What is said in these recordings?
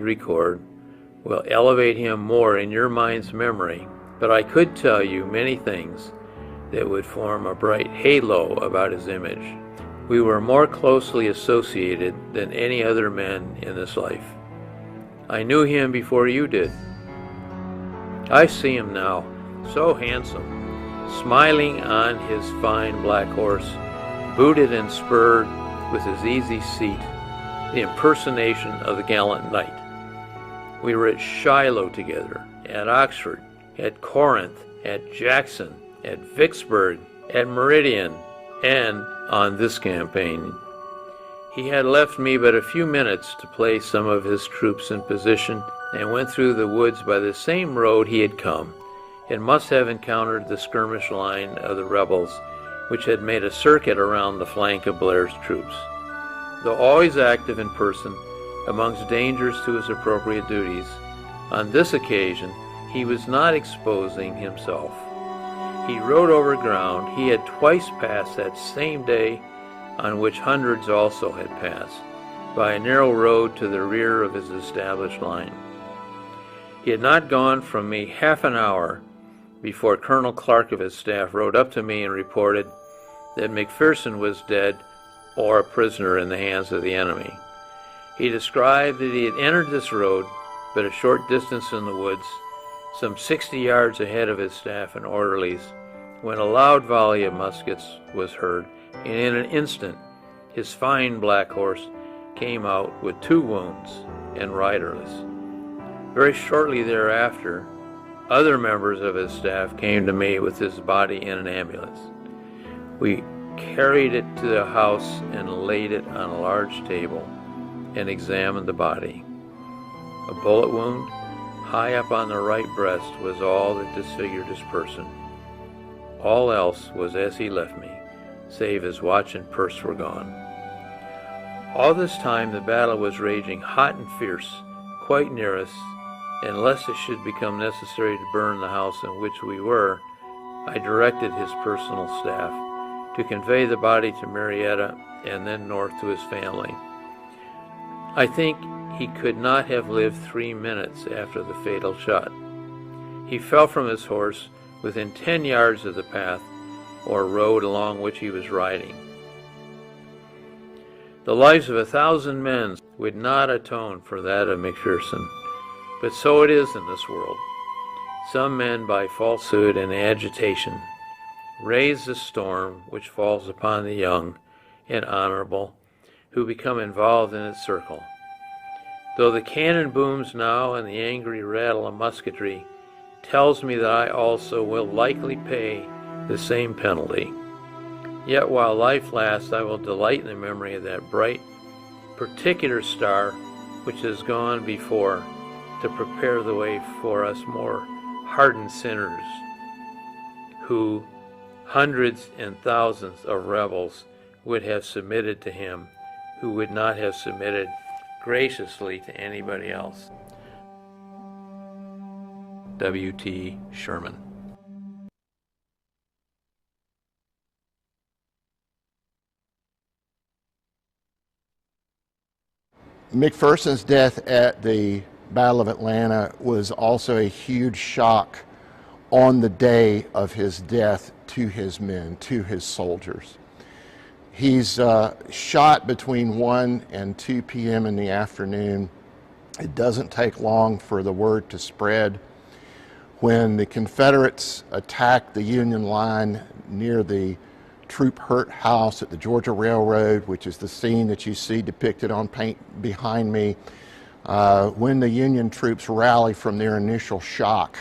record will elevate him more in your mind's memory, but I could tell you many things that would form a bright halo about his image. We were more closely associated than any other men in this life. I knew him before you did. I see him now, so handsome, smiling on his fine black horse, booted and spurred with his easy seat, the impersonation of the gallant knight. We were at Shiloh together, at Oxford, at Corinth, at Jackson, at Vicksburg, at Meridian, and on this campaign. He had left me but a few minutes to place some of his troops in position and went through the woods by the same road he had come, and must have encountered the skirmish line of the rebels, which had made a circuit around the flank of Blair's troops. Though always active in person, amongst dangers to his appropriate duties, on this occasion he was not exposing himself. He rode over ground he had twice passed that same day, on which hundreds also had passed, by a narrow road to the rear of his established line. He had not gone from me half an hour before Colonel Clark of his staff rode up to me and reported that McPherson was dead or a prisoner in the hands of the enemy. He described that he had entered this road but a short distance in the woods, some 60 yards ahead of his staff and orderlies, when a loud volley of muskets was heard, and in an instant his fine black horse came out with 2 wounds and riderless. Very shortly thereafter, other members of his staff came to me with his body in an ambulance. We carried it to the house and laid it on a large table and examined the body. A bullet wound high up on the right breast was all that disfigured his person. All else was as he left me, save his watch and purse were gone. All this time the battle was raging hot and fierce, quite near us, and lest it should become necessary to burn the house in which we were, I directed his personal staff to convey the body to Marietta and then north to his family. I think he could not have lived 3 minutes after the fatal shot. He fell from his horse within 10 yards of the path or road along which he was riding. The lives of 1,000 men would not atone for that of McPherson, but so it is in this world. Some men, by falsehood and agitation, raise the storm which falls upon the young and honorable who become involved in its circle. Though the cannon booms now and the angry rattle of musketry tells me that I also will likely pay the same penalty, yet while life lasts I will delight in the memory of that bright, particular star which has gone before to prepare the way for us more hardened sinners who, hundreds and thousands of rebels, would have submitted to him who would not have submitted graciously to anybody else. W.T. Sherman. McPherson's death at the Battle of Atlanta was also a huge shock on the day of his death to his men, to his soldiers. He's shot between 1 and 2 p.m. in the afternoon. It doesn't take long for the word to spread. When the Confederates attacked the Union line near the Troop Hurt House at the Georgia Railroad, which is the scene that you see depicted on paint behind me, when the Union troops rally from their initial shock,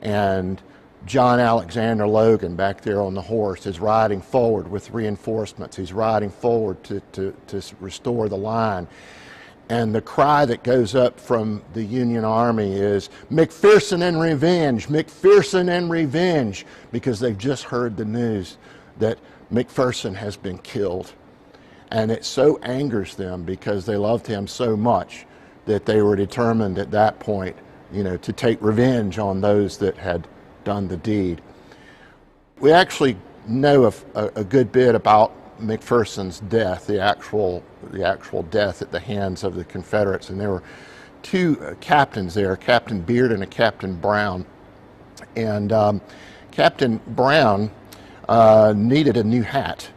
and John Alexander Logan back there on the horse is riding forward with reinforcements. He's riding forward to restore the line. And the cry that goes up from the Union Army is, "McPherson and revenge, McPherson and revenge," because they've just heard the news that McPherson has been killed. And it so angers them because they loved him so much that they were determined at that point, to take revenge on those that had done the deed. We actually know a good bit about McPherson's death, the actual death at the hands of the Confederates, and there were two captains there, a Captain Beard and a Captain Brown. And Captain Brown needed a new hat.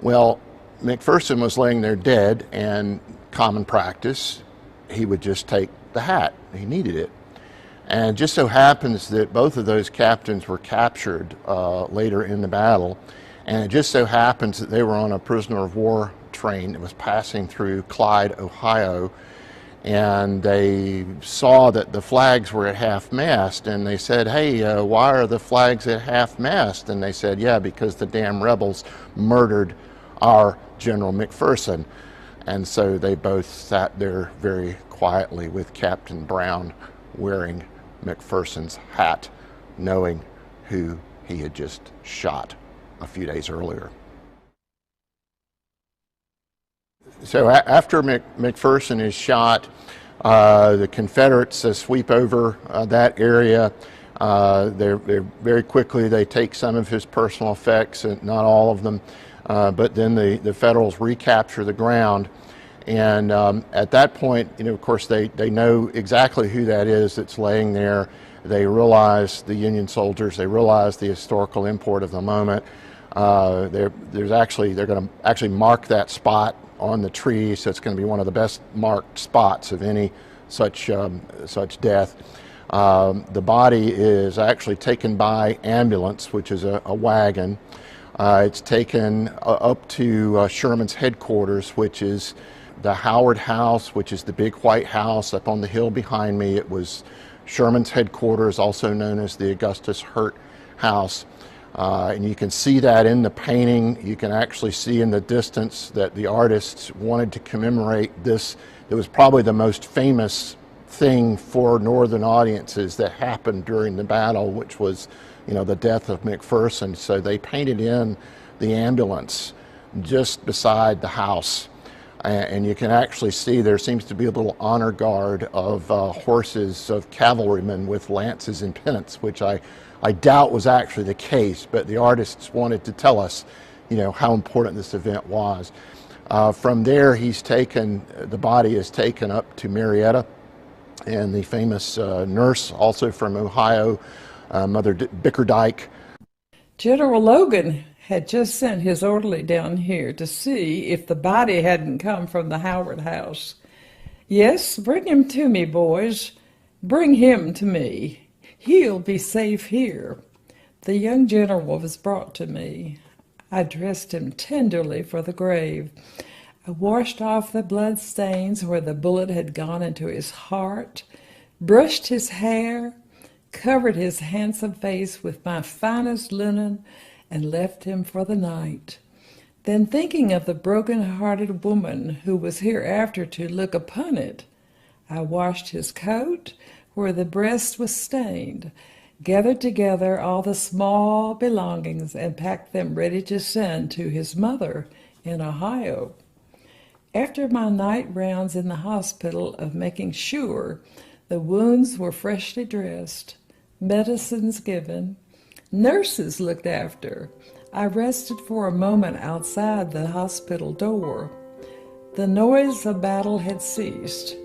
Well, McPherson was laying there dead, and common practice, he would just take the hat. He needed it. And it just so happens that both of those captains were captured later in the battle. And it just so happens that they were on a prisoner of war train that was passing through Clyde, Ohio. And they saw that the flags were at half-mast, and they said, "Hey, why are the flags at half-mast?" And they said, "Yeah, because the damn rebels murdered our General McPherson." And so they both sat there very quietly with Captain Brown wearing McPherson's hat, knowing who he had just shot a few days earlier. So after McPherson is shot, the Confederates sweep over that area. They're very quickly, they take some of his personal effects, and not all of them, but then the Federals recapture the ground. And at that point, of course, they know exactly who that is that's laying there. They realize the Union soldiers. They realize the historical import of the moment. They're going to actually mark that spot on the tree, so it's going to be one of the best marked spots of any such death. The body is actually taken by ambulance, which is a wagon. It's taken up to Sherman's headquarters, which is the Howard House, which is the big white house up on the hill behind me. It was Sherman's headquarters, also known as the Augustus Hurt House. And you can see that in the painting. You can actually see in the distance that the artists wanted to commemorate this. It was probably the most famous thing for Northern audiences that happened during the battle, which was, the death of McPherson. So they painted in the ambulance just beside the house. And you can actually see there seems to be a little honor guard of horses of cavalrymen with lances and pennants, which I doubt was actually the case, but the artists wanted to tell us, how important this event was. From there, the body is taken up to Marietta, and the famous nurse, also from Ohio, Mother Bickerdike. General Logan had just sent his orderly down here to see if the body hadn't come from the Howard House. "Yes, bring him to me, boys. Bring him to me. He'll be safe here." The young general was brought to me. I dressed him tenderly for the grave. I washed off the blood stains where the bullet had gone into his heart, brushed his hair, covered his handsome face with my finest linen, and left him for the night. Then, thinking of the broken-hearted woman who was hereafter to look upon it, I washed his coat where the breast was stained, gathered together all the small belongings, and packed them ready to send to his mother in Ohio. After my night rounds in the hospital of making sure the wounds were freshly dressed, medicines given, nurses looked after, I rested for a moment outside the hospital door. The noise of battle had ceased.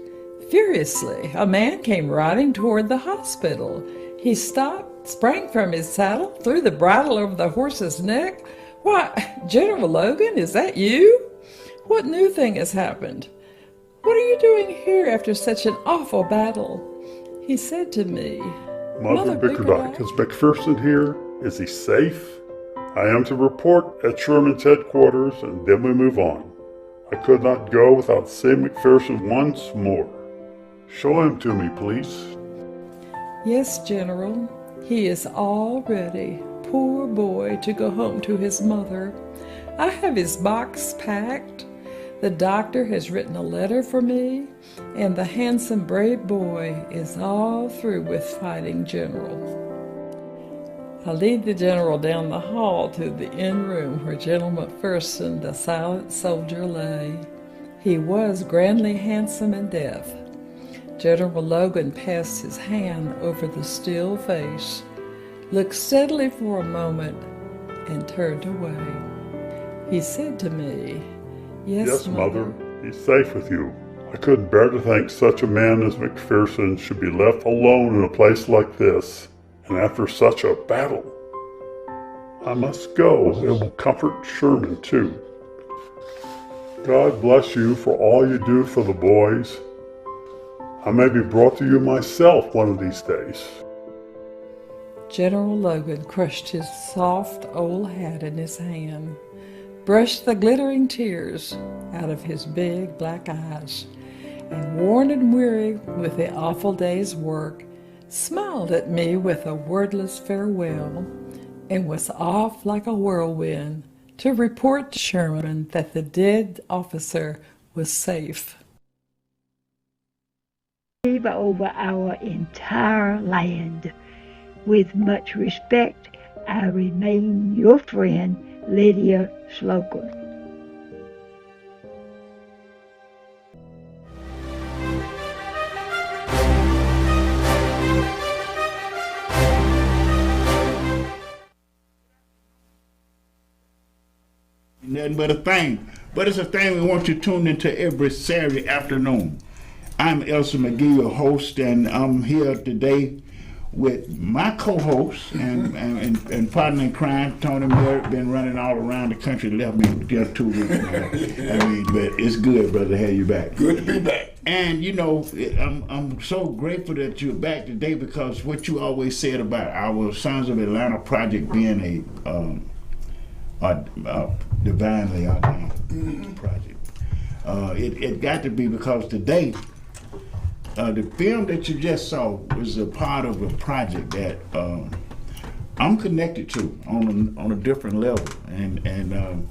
Furiously, a man came riding toward the hospital. He stopped, sprang from his saddle, threw the bridle over the horse's neck. "Why, General Logan, is that you? What new thing has happened? What are you doing here after such an awful battle?" He said to me, "Mother Bickerdike, is McPherson here? Is he safe? I am to report at Sherman's headquarters, and then we move on. I could not go without seeing McPherson once more. Show him to me, please." "Yes, General. He is all ready, poor boy, to go home to his mother. I have his box packed. The doctor has written a letter for me, and the handsome, brave boy is all through with fighting, General." I lead the general down the hall to the inn room where General McPherson, the silent soldier, lay. He was grandly handsome in death. General Logan passed his hand over the still face, looked steadily for a moment, and turned away. He said to me, Yes, Mother, he's safe with you. I couldn't bear to think such a man as McPherson should be left alone in a place like this, and after such a battle. I must go. It will comfort Sherman, too. God bless you for all you do for the boys. I may be brought to you myself one of these days. General Logan crushed his soft old hat in his hand, brushed the glittering tears out of his big black eyes, and worn and weary with the awful day's work, smiled at me with a wordless farewell, and was off like a whirlwind to report to Sherman that the dead officer was safe. Over our entire land. With much respect, I remain your friend, Lydia Slocum. Nothing but a thing. But it's a thing we want you tuned into every Saturday afternoon. I'm Elsa McGee, your host, and I'm here today with my co-host and partner in crime, Tony Merritt. Been running all around the country, left me just 2 weeks now. But it's good, brother, to have you back. Good to be back. And you know, I'm so grateful that you're back today, because what you always said about our Sons of Atlanta project being a divinely ordained project. It got to be, because today, the film that you just saw was a part of a project that I'm connected to on a different level, and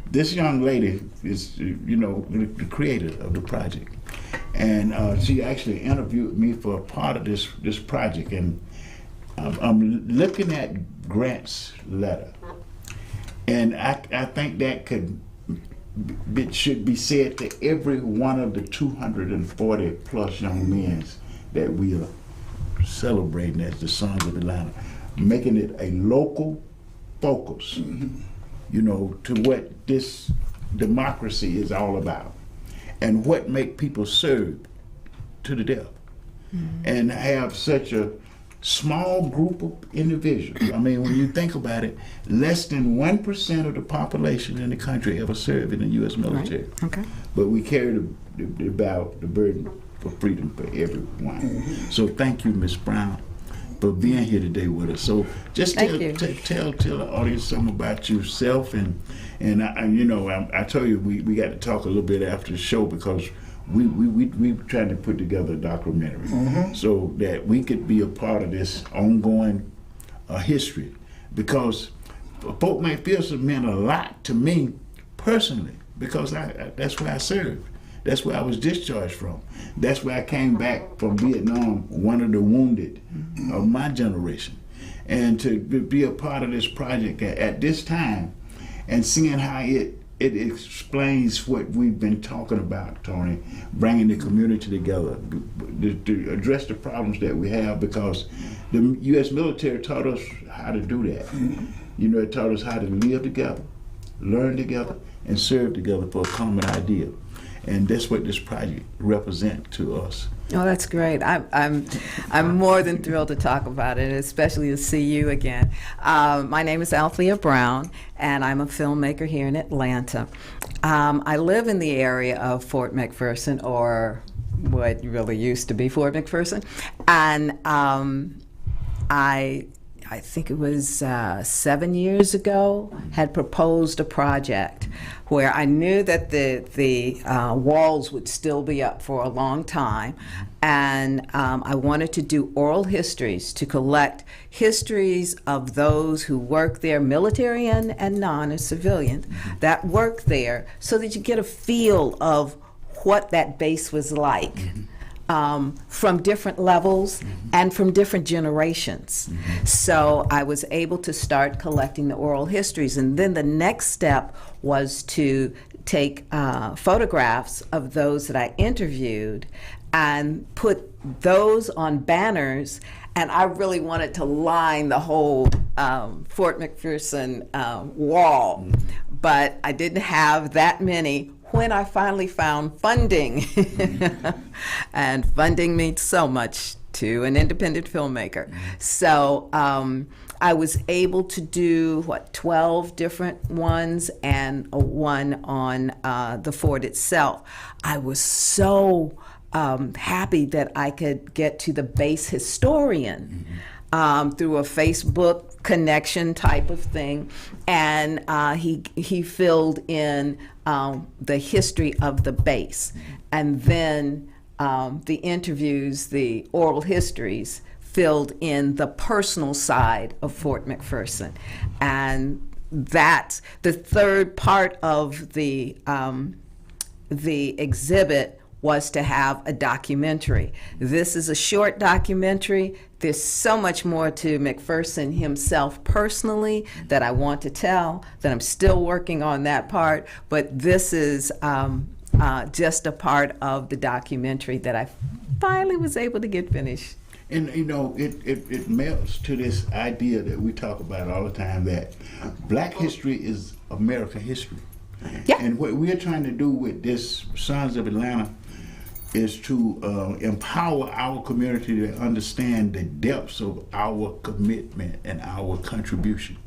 this young lady is, you know, the creator of the project, and she actually interviewed me for a part of this project, and I'm looking at Grant's letter, and I think that should be said to every one of the 240 plus young men that we are celebrating as the Sons of Atlanta, making it a local focus, you know, to what this democracy is all about, and what make people serve to the death, and have such a small group of individuals. I mean, when you think about it, less than 1% of the population in the country ever served in the U.S. military. Right. Okay. But we carry the burden for freedom for everyone. So thank you, Ms. Brown, for being here today with us. So just tell the audience something about yourself, and you know, I told you we got to talk a little bit after the show, because we trying to put together a documentary so that we could be a part of this ongoing history, because Fort McPherson meant a lot to me personally, because that's where I served. That's where I was discharged from. That's where I came back from Vietnam, one of the wounded of my generation. And to be a part of this project at this time, and seeing how it explains what we've been talking about, Tony, bringing the community together to address the problems that we have, because the U.S. military taught us how to do that. You know, it taught us how to live together, learn together, and serve together for a common idea. And that's what this project represents to us. Oh, that's great. I'm more than thrilled to talk about it, especially to see you again. My name is Althea Brown, and I'm a filmmaker here in Atlanta. I live in the area of Fort McPherson, or what really used to be Fort McPherson, and I think it was 7 years ago, had proposed a project where I knew that the walls would still be up for a long time, and I wanted to do oral histories to collect histories of those who work there, military and non as civilian, that work there, so that you get a feel of what that base was like. From different levels and from different generations. So I was able to start collecting the oral histories, and then the next step was to take photographs of those that I interviewed and put those on banners, and I really wanted to line the whole Fort McPherson wall, but I didn't have that many when I finally found funding, and funding means so much to an independent filmmaker. So I was able to do, 12 different ones and a one on the fort itself. I was so happy that I could get to the base historian through a Facebook connection type of thing, and he filled in the history of the base, and then the interviews, the oral histories, filled in the personal side of Fort McPherson. And that's the third part of the exhibit, was to have a documentary. This is a short documentary. There's so much more to McPherson himself personally that I want to tell, that I'm still working on that part, but this is just a part of the documentary that I finally was able to get finished. And you know, it melts to this idea that we talk about all the time, that Black history is American history. Yeah. And what we're trying to do with this Sons of Atlanta is to empower our community to understand the depths of our commitment and our contribution.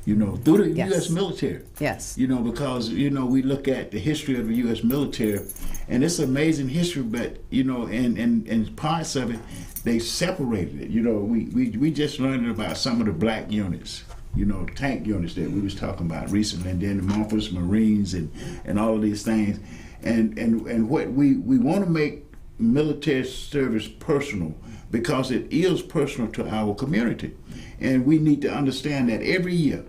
You know, through the Yes. U.S. military. Yes. You know, because, you know, we look at the history of the U.S. military, and it's amazing history, but, you know, in parts of it, they separated it. You know, we just learned about some of the Black units, you know, tank units that we was talking about recently, and then the Memphis Marines and all of these things. And what we want to make military service personal, because it is personal to our community. And we need to understand that every year,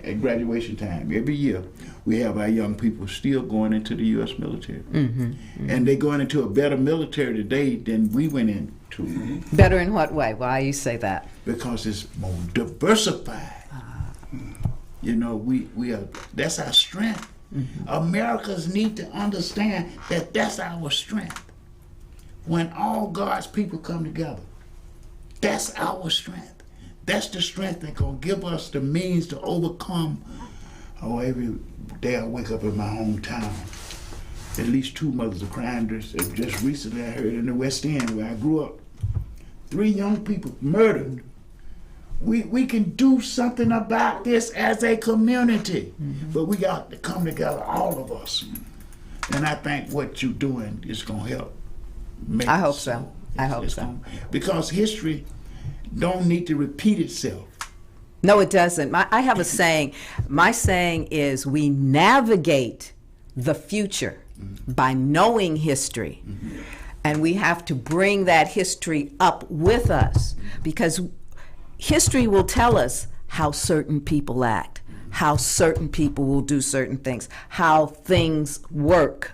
at graduation time, every year, we have our young people still going into the U.S. military. And they're going into a better military today than we went into. Better in what way? Why you say that? Because it's more diversified. You know, we are, that's our strength. Americans need to understand that that's our strength. When all God's people come together, that's our strength. That's the strength that's going to give us the means to overcome. Oh, every day I wake up in my hometown, at least 2 mothers are crying. Just recently I heard in the West End where I grew up, 3 young people murdered. We can do something about this as a community, but we got to come together, all of us. And I think what you're doing is going to help. I hope so. I hope so. Because history don't need to repeat itself. No, it doesn't. I have a saying. My saying is, we navigate the future by knowing history. And we have to bring that history up with us, because history will tell us how certain people act, how certain people will do certain things, how things work.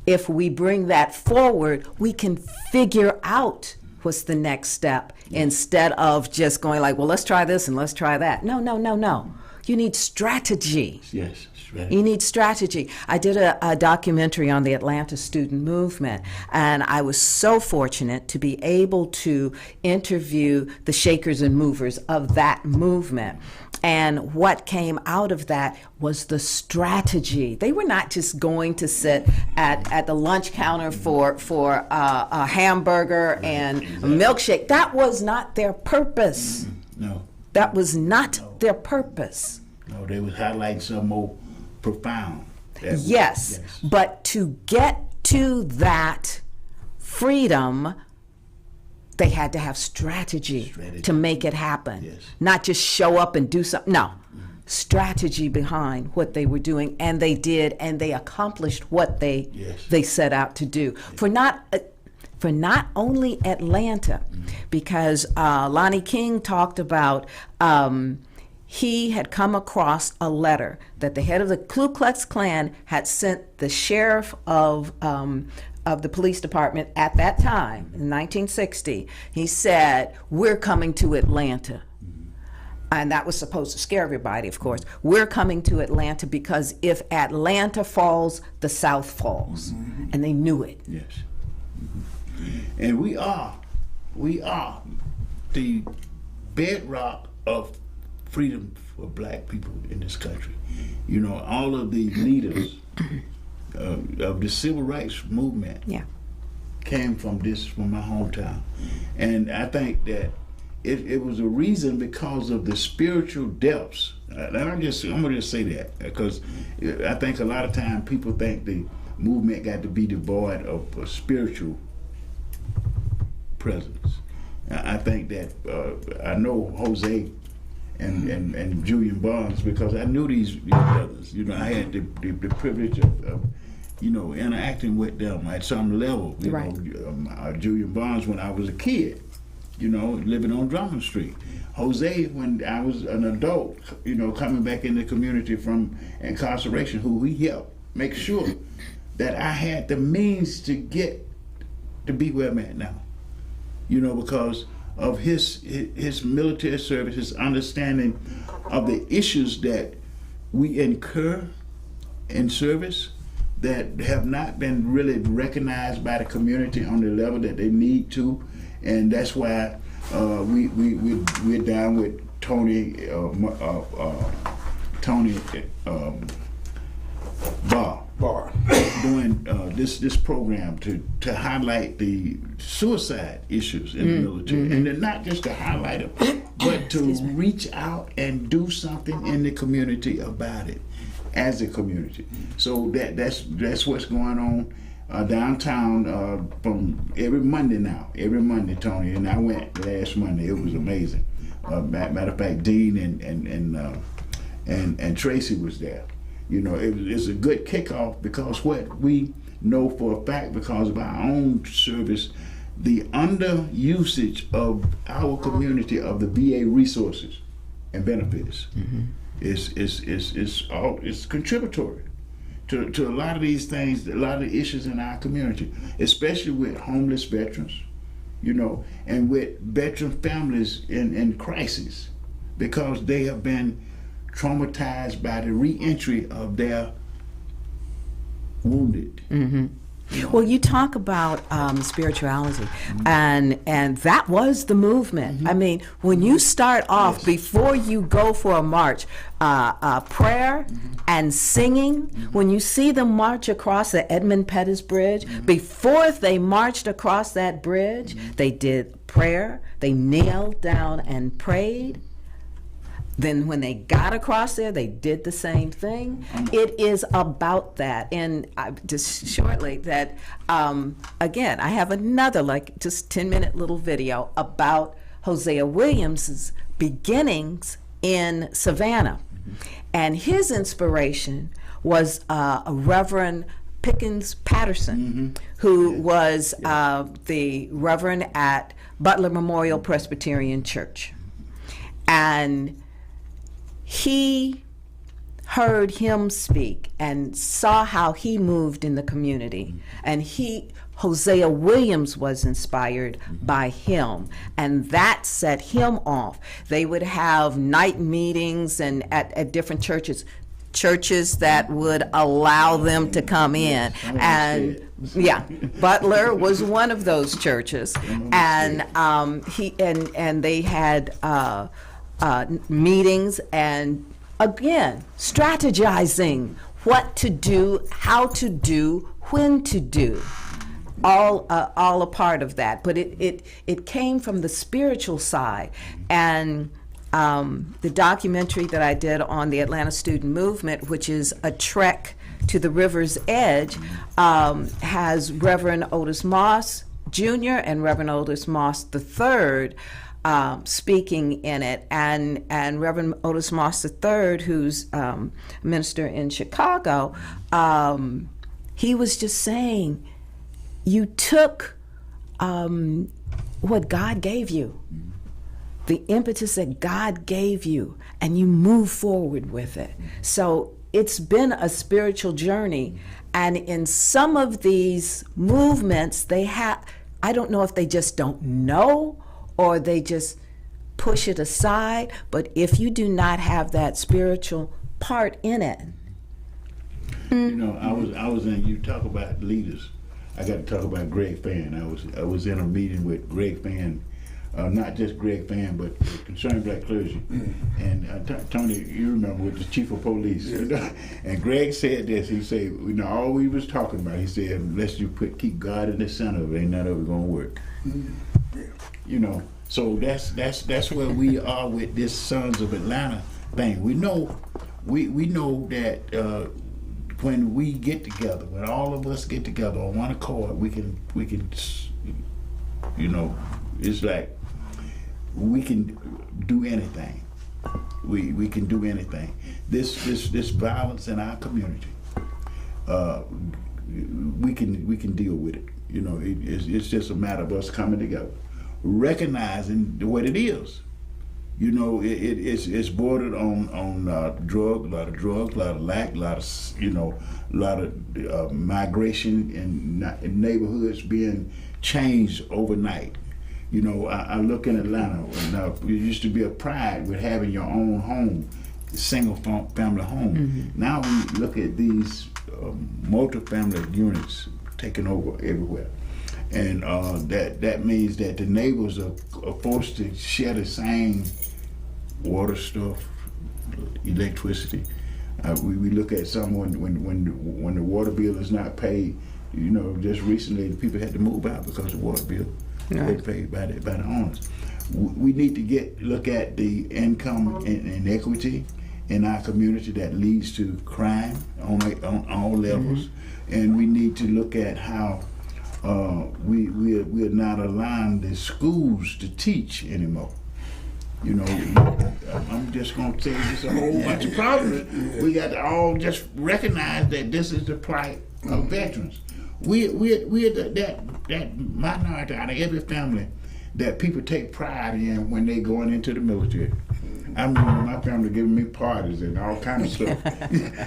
If we bring that forward, we can figure out what's the next step, instead of just going like, well, let's try this and let's try that. No. You need strategy. Yes. You need strategy. I did a documentary on the Atlanta student movement, and I was so fortunate to be able to interview the shakers and movers of that movement. And what came out of that was the strategy. They were not just going to sit at the lunch counter for a hamburger and a milkshake. That was not their purpose. No. That was not their purpose. No, they was highlighting something more profound. Yes, but to get to that freedom, they had to have strategy to make it happen. Yes. Not just show up and do something. No, strategy behind what they were doing, and they did, and they accomplished what they set out to do. For not only Atlanta, because Lonnie King talked about he had come across a letter that the head of the Ku Klux Klan had sent the sheriff of the police department at that time, in 1960. He said, "We're coming to Atlanta." And that was supposed to scare everybody, of course. We're coming to Atlanta because if Atlanta falls, the South falls. And they knew it. Yes. And we are the bedrock of freedom for Black people in this country. You know, all of the leaders of the civil rights movement came from my hometown. And I think that it was a reason because of the spiritual depths. And I'm gonna just say that because I think a lot of time people think the movement got to be devoid of a spiritual presence. I think that I know Jose and Julian Barnes because I knew these brothers. You know, I had the privilege of interacting with them at some level. You know, Julian Barnes when I was a kid, you know, living on Drummond Street. Jose when I was an adult, you know, coming back in the community from incarceration, who he helped make sure that I had the means to get to be where I'm at now. You know, because of his military service, his understanding of the issues that we incur in service that have not been really recognized by the community on the level that they need to, and that's why we're down with Tony Barr doing this program to highlight the suicide issues in the military, and then not just to highlight them, but to reach out and do something in the community about it as a community. So that's what's going on downtown from every Monday now. Every Monday, Tony, and I went last Monday. It was amazing. Matter of fact, Dean and Tracy was there. You know, it's a good kickoff because what we know for a fact because of our own service, the underusage of our community of the VA resources and benefits is contributory to a lot of these things, a lot of the issues in our community, especially with homeless veterans, you know, and with veteran families in crisis because they have been traumatized by the re-entry of their wounded. Well, you talk about spirituality, and that was the movement. I mean, when you start off, before you go for a march, prayer and singing, when you see them march across the Edmund Pettus Bridge, before they marched across that bridge, they did prayer, they knelt down and prayed. Then when they got across there, they did the same thing. It is about that. And just shortly that, again, I have another just 10-minute little video about Hosea Williams's beginnings in Savannah. And his inspiration was a Reverend Pickens Patterson, who was the Reverend at Butler Memorial Presbyterian Church. And he heard him speak and saw how he moved in the community. And Hosea Williams was inspired by him, and that set him off. They would have night meetings and at different churches that would allow them to come in. And Butler was one of those churches. And they had meetings and, again, strategizing what to do, how to do, when to do, all a part of that. But it came from the spiritual side. And the documentary that I did on the Atlanta Student Movement, which is a trek to the river's edge, has Reverend Otis Moss Jr. and Reverend Otis Moss III speaking in it, and Reverend Otis Moss III, who's a minister in Chicago, he was just saying, you took what God gave you, the impetus that God gave you, and you move forward with it. So it's been a spiritual journey, and in some of these movements, I don't know if they just don't know or they just push it aside, but if you do not have that spiritual part in it. You know, I was in, you talk about leaders, I got to talk about Greg Fann. I was in a meeting with Greg Fann not just Greg fan, but concerned black clergy. And Tony, you remember, with the chief of police. And Greg said this. He said, all we was talking about, he said, unless you keep God in the center of it, ain't none of it gonna work. So that's where we are with this Sons of Atlanta thing. We know that when we get together, when all of us get together on one accord, we can it's like we can do anything. We can do anything. This violence in our community, we can deal with it. It's just a matter of us coming together, recognizing what it is. It's bordered on drugs, a lot of drugs, a lot of lack, a lot of migration in neighborhoods being changed overnight. I look in Atlanta, and it used to be a pride with having your own home, single family home. Now we look at these multi-family units taking over everywhere. And that means that the neighbors are forced to share the same water stuff, electricity. We look at someone when the water bill is not paid. Just recently the people had to move out because the water bill was paid by the owners. We need to look at the income inequity in our community that leads to crime on all levels, and we need to look at how we're not allowing the schools to teach anymore. I'm just going to tell you there's a whole bunch of problems. We got to all just recognize that this is the plight of veterans. We're that minority out of every family that people take pride in when they going into the military. I remember my family giving me parties and all kinds of stuff,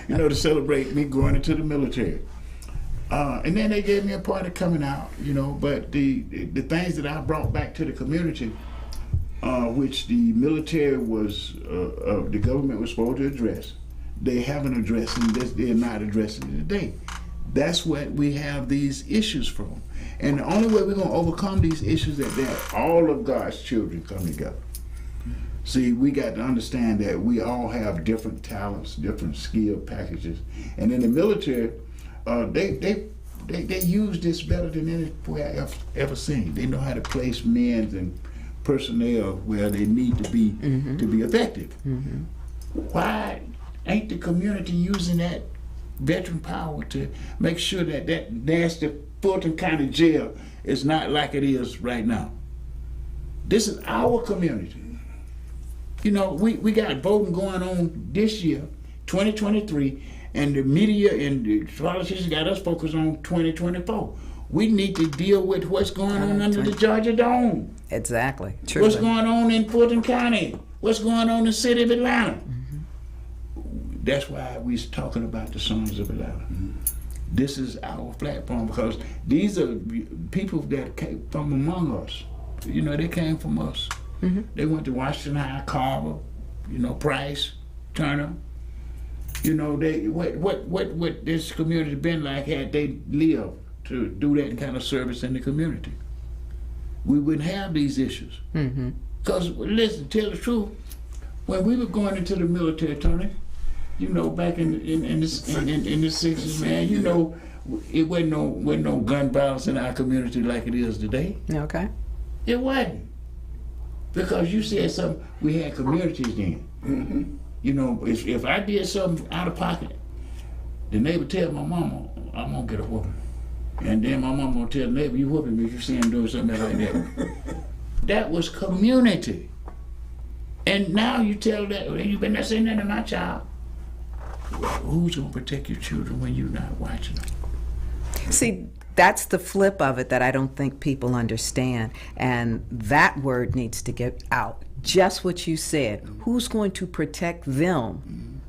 to celebrate me going into the military. And then they gave me a party coming out, but the things that I brought back to the community, which the military the government was supposed to address, they haven't addressed, and they're not addressing it today. That's what we have these issues from. And the only way we're going to overcome these issues is that all of God's children come together. See, we got to understand that we all have different talents, different skill packages. And in the military, they use this better than anywhere I've ever seen. They know how to place men and personnel where they need to be effective. Why ain't the community using that veteran power to make sure that nasty Fulton County jail is not like it is right now? This is our community. We got voting going on this year, 2023, and the media and the politicians got us focused on 2024. We need to deal with what's going on under the Georgia Dome. Exactly. True. What's going on in Fulton County? What's going on in the city of Atlanta? That's why we're talking about the Sons of Atlanta. This is our platform, because these are people that came from among us. They came from us. They went to Washington High, Carver, Price, Turner. What this community been like had they lived to do that kind of service in the community. We wouldn't have these issues. Because, listen, tell the truth, when we were going into the military, Tony, back in the 60s, man, it wasn't no gun violence in our community like it is today. Okay. It wasn't. Because you said something, we had communities then. If I did something out of pocket, the neighbor tell my mama, I'm gonna get a whooping. And then my mama gonna tell the neighbor, you whooping me if you see him doing something like that. That was community. And now you tell that, well, you better not say nothing to my child. Who's gonna protect your children when you're not watching them? See, that's the flip of it that I don't think people understand. And that word needs to get out. Just what you said. Who's going to protect them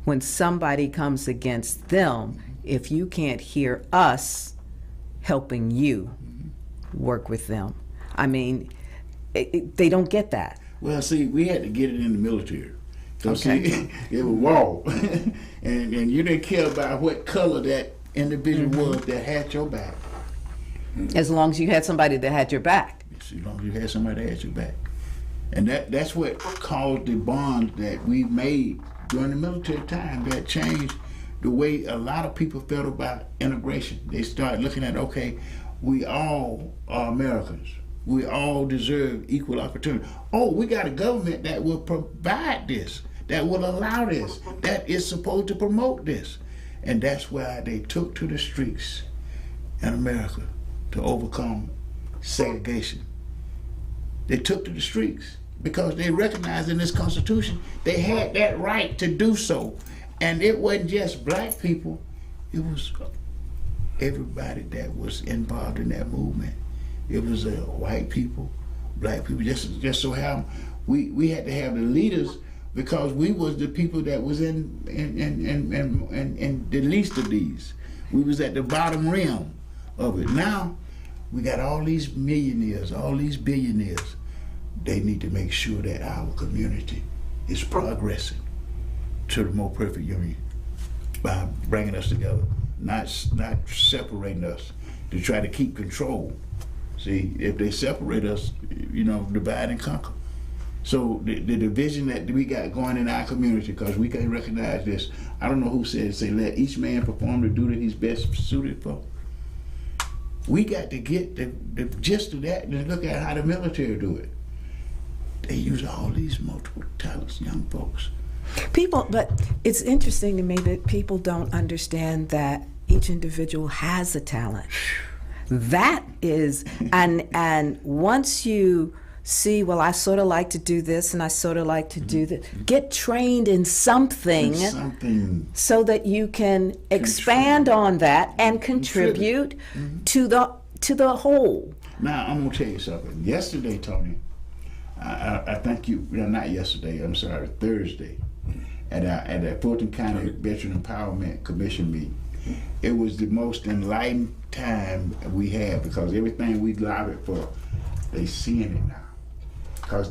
when somebody comes against them if you can't hear us helping you work with them? I mean, they don't get that. Well, see, we had to get it in the military. Okay. See, it was war. and you didn't care about what color that individual was that had your back. As long as you had somebody that had your back. as long as you had somebody to ask you back. And that's what caused the bond that we made during the military time that changed the way a lot of people felt about integration. They started looking at, okay, we all are Americans. We all deserve equal opportunity. Oh, we got a government that will provide this, that will allow this, that is supposed to promote this. And that's why they took to the streets in America to overcome segregation. They took to the streets because they recognized in this Constitution they had that right to do so. And it wasn't just black people, it was everybody that was involved in that movement. It was white people, black people, just so how we had to have the leaders because we was the people that was in the least of these. We was at the bottom rim of it. Now, we got all these millionaires, all these billionaires. They need to make sure that our community is progressing to the more perfect union by bringing us together, not separating us to try to keep control. See, if they separate us, divide and conquer. So the division that we got going in our community, because we can recognize this, I don't know who said, let each man perform the duty he's best suited for. We got to get the gist of that and look at how the military do it. They use all these multiple talents, young folks. But it's interesting to me that people don't understand that each individual has a talent. That is, and once you see, well, I sort of like to do this and I sort of like to do that, get trained in something so that you can expand on that and contribute to the whole. Now, I'm going to tell you something. Yesterday, Tony, I think not yesterday, I'm sorry, Thursday, at the Fulton County Veteran Empowerment Commission meeting, it was the most enlightened time we had because everything we lobbied for, they seeing it now. Because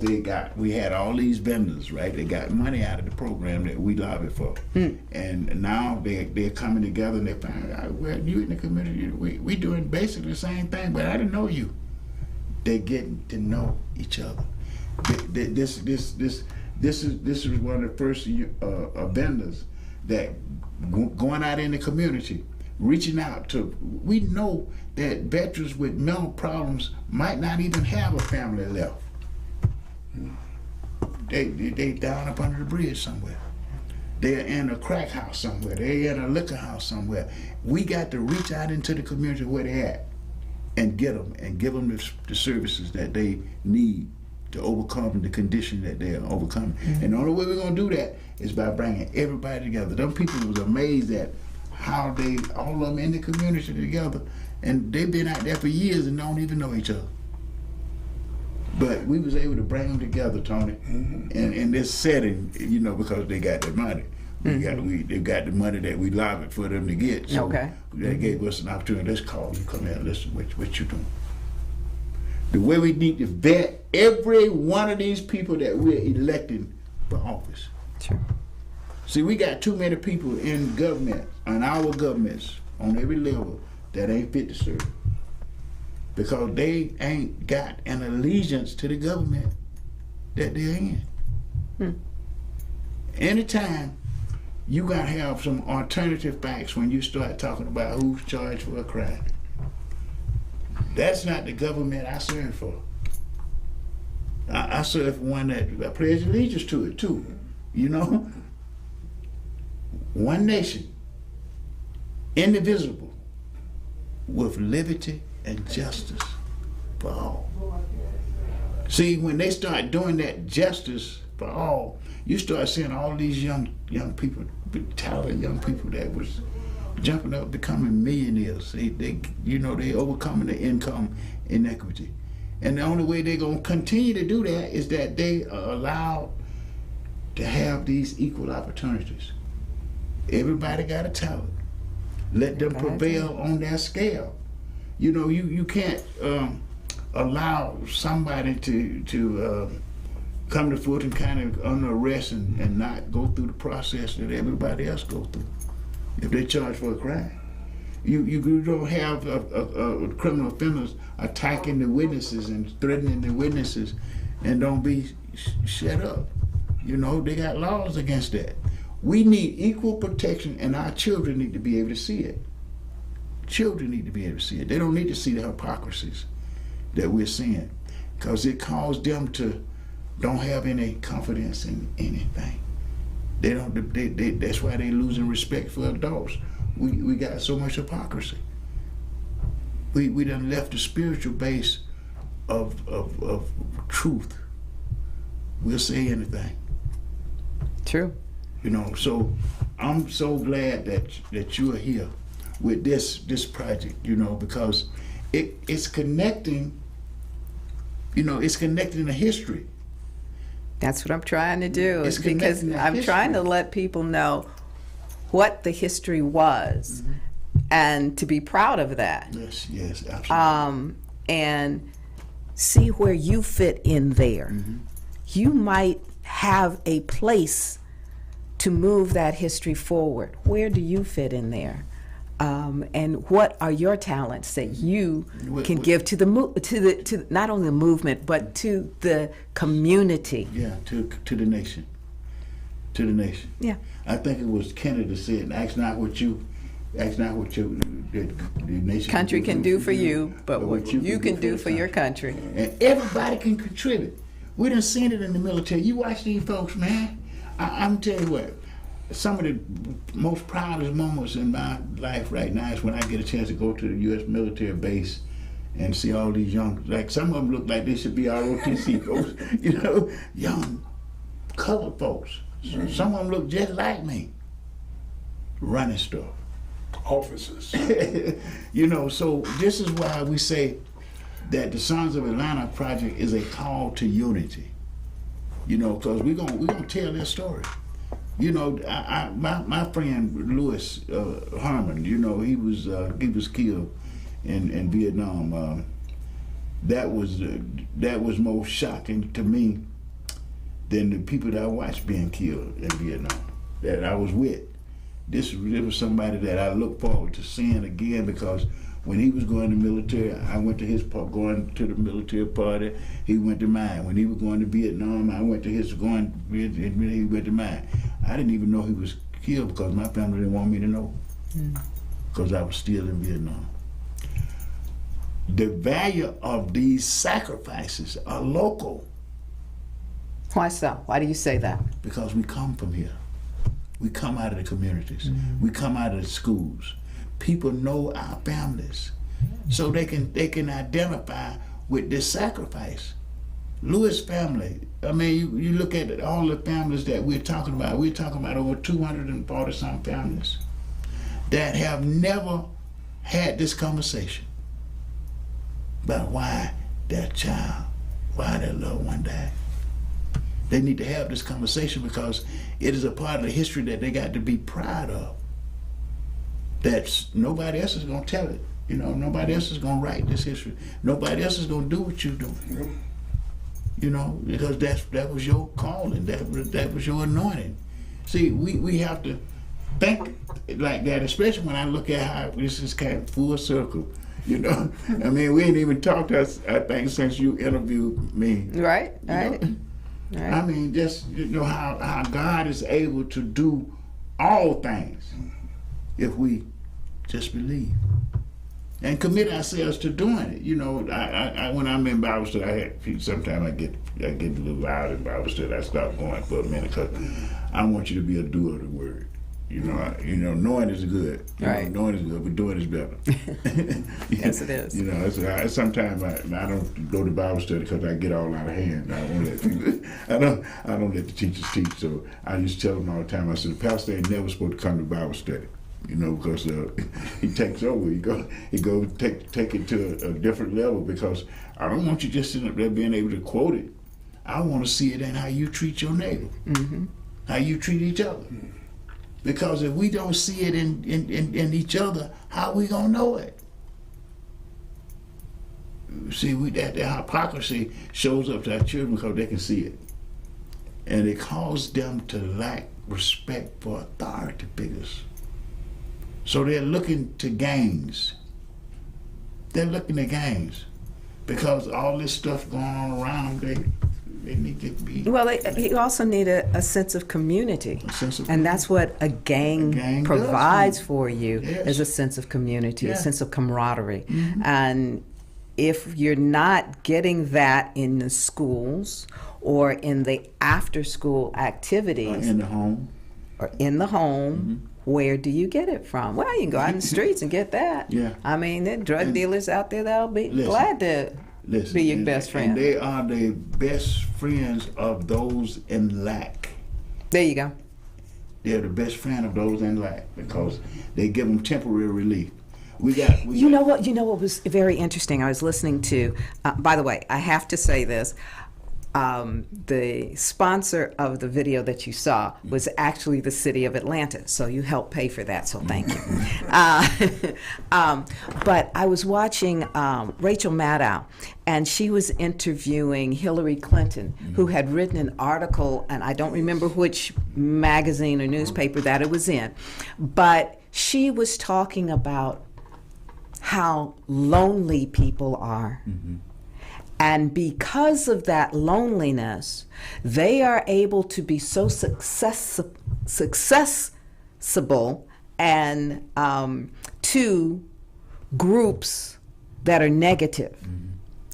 we had all these vendors, right? They got money out of the program that we lobbied for. And now they're coming together and they find out, well, you in the community, we doing basically the same thing, but I didn't know you. They're getting to know each other. This is one of the first vendors that going out in the community, reaching out to, we know that veterans with mental problems might not even have a family left. They down up under the bridge somewhere. They're in a crack house somewhere. They're in a liquor house somewhere. We got to reach out into the community where they're at and get them and give them the services that they need to overcome the condition that they're overcoming. And the only way we're gonna do that is by bringing everybody together. Them people was amazed at how all of them in the community together, and they've been out there for years and don't even know each other. But we was able to bring them together, Tony, in this setting, because they got their money. They got the money that we lobbied for them to get. So that gave us an opportunity. Let's call you, come here, listen, what you doing? The way we need to vet every one of these people that we're electing for office. Sure. See, we got too many people in government, in our governments, on every level, that ain't fit to serve. Because they ain't got an allegiance to the government that they're in. Anytime you gotta have some alternative facts when you start talking about who's charged for a crime. That's not the government I serve for. I serve for one that I pledge allegiance to it too. One nation, indivisible, with liberty and justice for all. See, when they start doing that justice for all, you start seeing all these young people, talented young people that was jumping up, becoming millionaires. They overcoming the income inequity. And the only way they're gonna continue to do that is that they are allowed to have these equal opportunities. Everybody got a talent. Let them prevail on their scale. You can't allow somebody to come to Fulton County under arrest and not go through the process that everybody else goes through if they charge for a crime. You don't have criminal offenders attacking the witnesses and threatening the witnesses and don't be shut up. You know, they got laws against that. We need equal protection, and our children need to be able to see it. Children need to be able to see it. They don't need to see the hypocrisies that we're seeing, because it caused them to don't have any confidence in anything. They don't. That's why they're losing respect for adults. We got so much hypocrisy. We done left the spiritual base of truth. We'll say anything. True. You know, so I'm so glad that you are here with this project, you know, because it's connecting, you know, it's connecting the history. That's what I'm trying to do, It's because connecting the I'm trying to history. let people know what the history was, and to be proud of that. Yes, absolutely. And see where you fit in there. You might have a place to move that history forward. Where do you fit in there? And what are your talents that you can give to the not only the movement but to the community? Yeah, to the nation. To the nation. Yeah. I think it was Kennedy said, ask not what the nation Country can do for you, but what you can do for your country. And everybody can contribute. We done seen it in the military. You watch these folks, man. I'm telling you what, some of the most proudest moments in my life right now is when I get a chance to go to the U.S. military base and see all these young, like some of them look like they should be ROTC folks, you know, young colored folks. Some of them look just like me, running stuff. Officers. You know, so this is why we say that the Sons of Atlanta project is a call to unity. You know, because we're gonna tell their story. You know, my friend Lewis Harmon, you know, he was killed in Vietnam. That was more shocking to me than the people that I watched being killed in Vietnam, that I was with. This was somebody that I look forward to seeing again, because when he was going to the military, I went to his going to the military party. He went to mine. When he was going to Vietnam, I went to his he went to mine. I didn't even know he was killed because my family didn't want me to know, because I was still in Vietnam. The value of these sacrifices are local. Why so? Why do you say that? Because we come from here. We come out of the communities. We come out of the schools. People know our families, so they can identify with this sacrifice. Lewis family. I mean, you look at all the families that we're talking about. We're talking about over 240-some families that have never had this conversation about why that child, why that loved one died. They need to have this conversation because it is a part of the history that they got to be proud of. That nobody else is going to tell it. You know, nobody else is going to write this history. Nobody else is going to do what you're doing. You know, because that was your calling. That was your anointing. See, we have to think like that, especially when I look at how this is kind of full circle. You know, I mean, we ain't even talked, I think, since you interviewed me. Right. Right. I mean, just, you know, how God is able to do all things if we just believe and commit ourselves to doing it. You know, I when I'm in Bible study, sometimes I get a little loud in Bible study. I stop going for a minute because I want you to be a doer of the word. You know, knowing is good. Right. Knowing is good, but doing is better. Yes, it is. You know, sometimes I don't go to Bible study because I get all out of hand. I won't let people. I don't let the teachers teach. So I used to tell them all the time. I said, the pastor ain't never supposed to come to Bible study. You know, because he takes over. He go take it to a different level, because I don't want you just sitting up there being able to quote it. I want to see it in how you treat your neighbor, how you treat each other. Because if we don't see it in each other, how we gonna know it? See, that hypocrisy shows up to our children because they can see it, and it causes them to lack respect for authority figures. So they're looking to gains. They're looking at gains because all this stuff going on around them, they need to be. Well, you also need a sense of community. And that's what a gang provides for you, is a sense of community, a sense of camaraderie. And if you're not getting that in the schools or in the after-school activities, or in the home, where do you get it from? Well, you can go out in the streets and get that. Yeah. I mean, there are drug dealers out there that'll be glad to be your best friend. And they are the best friends of those in lack. There you go. They're the best friend of those in lack because they give them temporary relief. You know what was very interesting? I was listening to, by the way, I have to say this. The sponsor of the video that you saw was actually the city of Atlanta, so you helped pay for that, so thank you. But I was watching Rachel Maddow, and she was interviewing Hillary Clinton, who had written an article, and I don't remember which magazine or newspaper that it was in, but she was talking about how lonely people are. And because of that loneliness, they are able to be so successful and to groups that are negative,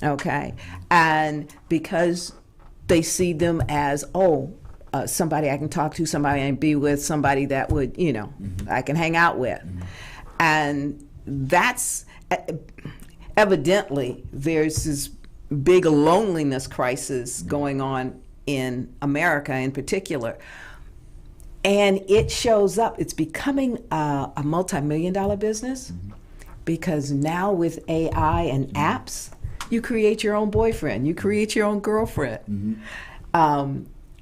okay? And because they see them as, somebody I can talk to, somebody I can be with, somebody that would, I can hang out with. And that's, evidently, there's this big loneliness crisis going on in America in particular. And it shows up, it's becoming a multi-million-dollar business because now with AI and apps, you create your own boyfriend, you create your own girlfriend.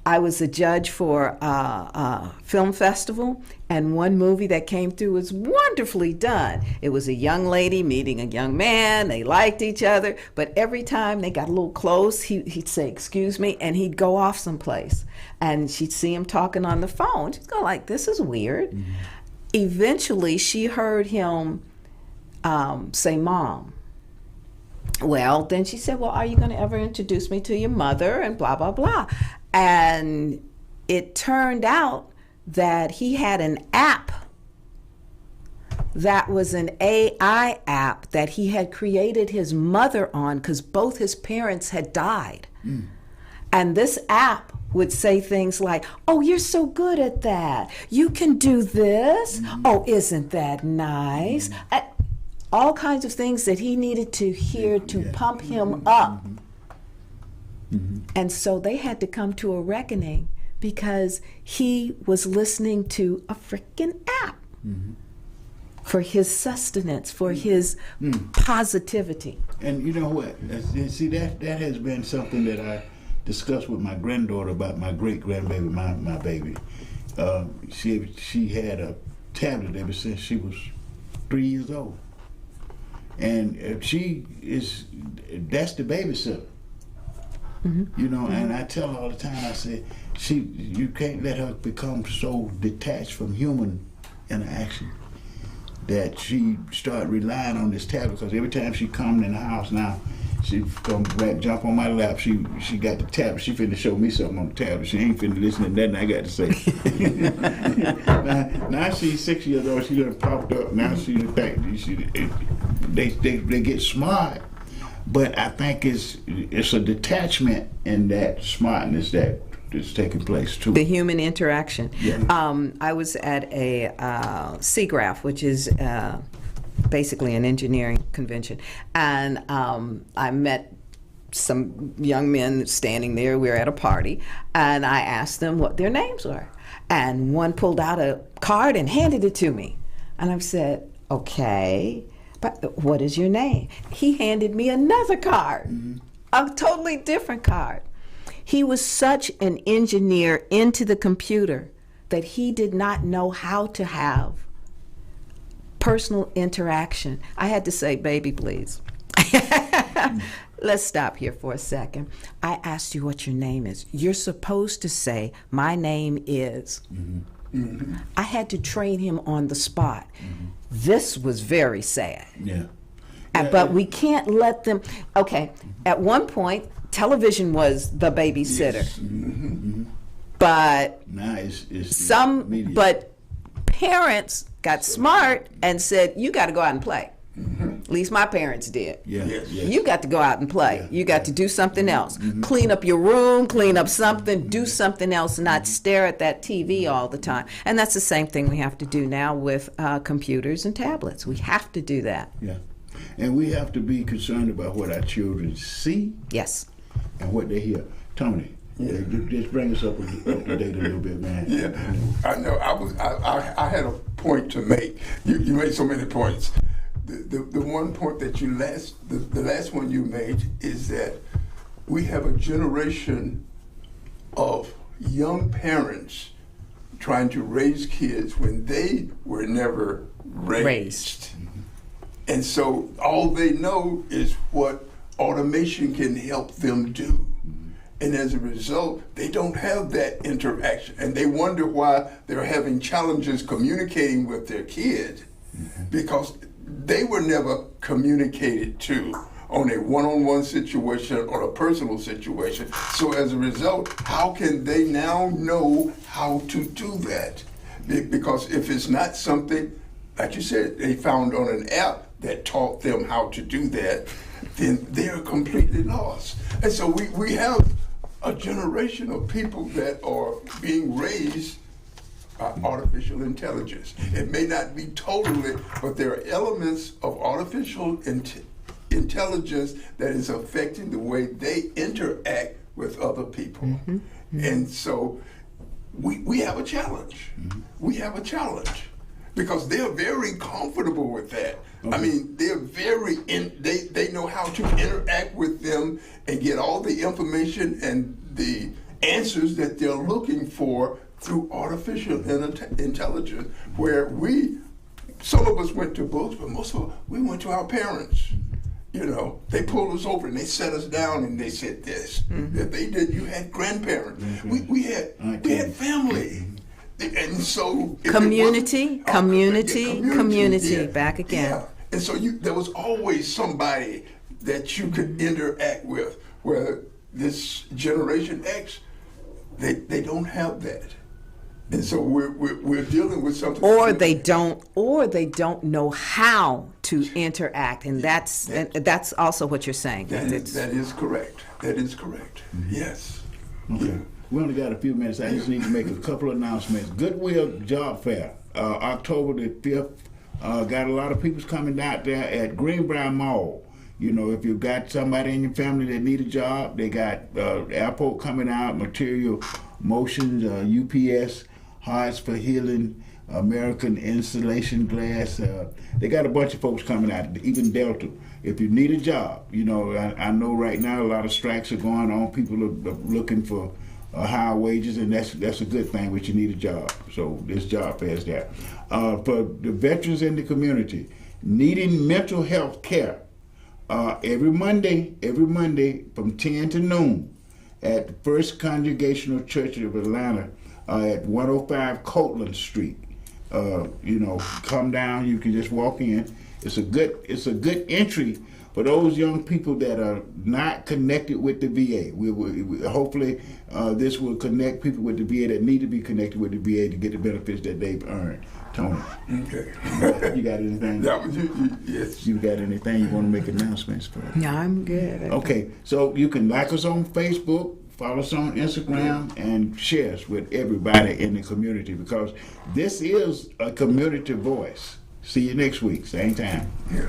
I was a judge for a film festival, and one movie that came through was wonderfully done. It was a young lady meeting a young man. They liked each other, but every time they got a little close, he'd say, "Excuse me," and he'd go off someplace. And she'd see him talking on the phone. She'd go like, "This is weird." Eventually, she heard him say, "Mom." Well, then she said, "Well, are you going to ever introduce me to your mother?" And blah, blah, blah. And it turned out that he had an app that was an AI app that he had created his mother on because both his parents had died. And this app would say things like, "Oh, you're so good at that. You can do this. Oh, isn't that nice?" All kinds of things that he needed to hear to pump him up. And so they had to come to a reckoning because he was listening to a freaking app for his sustenance, for his positivity. And you know what? See, that has been something that I discussed with my granddaughter about my great-grandbaby, my baby. She had a tablet ever since she was 3 years old. And that's the babysitter. And I tell her all the time, I say, you can't let her become so detached from human interaction that she start relying on this tablet, because every time she comes in the house now, she gonna jump on my lap. She got the tablet. She finna show me something on the tablet. She ain't finna listen to nothing I got to say. now she's 6 years old. She done popped up. Now they get smart, but I think it's a detachment in that smartness that is taking place too. The human interaction. Yeah. I was at a CGRAPH, which is basically an engineering convention, and I met some young men standing there. We were at a party, and I asked them what their names were, and one pulled out a card and handed it to me, and I said, "Okay, but what is your name?" He handed me another card, a totally different card. He was such an engineer into the computer that he did not know how to have personal interaction. I had to say, "Baby, please. Let's stop here for a second. I asked you what your name is. You're supposed to say, 'My name is.'" I had to train him on the spot. This was very sad. Yeah. But we can't let them. Okay, at one point, television was the babysitter. But now it's media. but parents got smart and said, you got to go out and play. At least my parents did. Yeah. You got to go out and play. Yeah. You got to do something else. Clean up your room, clean up something, do something else, not stare at that TV all the time. And that's the same thing we have to do now with computers and tablets. We have to do that. Yeah. And we have to be concerned about what our children see. Yes. And what they hear. Tony, just bring us up to date a little bit, man. Yeah, I know. I had a point to make. You made so many points. The one point that the last one you made is that we have a generation of young parents trying to raise kids when they were never raised. And so all they know is what automation can help them do. And as a result, they don't have that interaction. And they wonder why they're having challenges communicating with their kids because they were never communicated to on a one-on-one situation or a personal situation. So as a result, how can they now know how to do that? Because if it's not something, like you said, they found on an app that taught them how to do that, then they're completely lost. And so we have a generation of people that are being raised by artificial intelligence. It may not be totally, but there are elements of artificial intelligence that is affecting the way they interact with other people. And so we have a challenge. We have a challenge because they're very comfortable with that. I mean, they're they know how to interact with them and get all the information and the answers that they're looking for through artificial intelligence, where some of us went to books, but most of us, we went to our parents. You know, they pulled us over and they set us down and they said this. If they did, you had grandparents. We had family. And so community, back again. Yeah. And so there was always somebody that you could interact with, where this Generation X, they don't have that. And so we're dealing with something. Or they don't know how to interact, and that's also what you're saying. That is correct. That is correct. Yes. Okay. We only got a few minutes. I just need to make a couple of announcements. Goodwill Job Fair, October the 5th. Got a lot of people coming out there at Greenbrier Mall. You know, if you've got somebody in your family that need a job, they got airport coming out, Material Motions, UPS, Hearts for Healing, American Insulation Glass. They got a bunch of folks coming out, even Delta. If you need a job, you know, I know right now a lot of strikes are going on. People are looking for higher wages, and that's a good thing, but you need a job. So this job fair is there. For the veterans in the community needing mental health care, every Monday from 10 to noon at the First Congregational Church of Atlanta at 105 Copeland Street. You know, come down, you can just walk in. It's a good entry for those young people that are not connected with the VA. We hopefully this will connect people with the VA that need to be connected with the VA to get the benefits that they've earned. Tony. Okay. You got anything? Yes. You got anything you want to make announcements for? No, I'm good. Okay, so you can like us on Facebook, follow us on Instagram, and share us with everybody in the community, because this is a community voice. See you next week, same time. Yeah.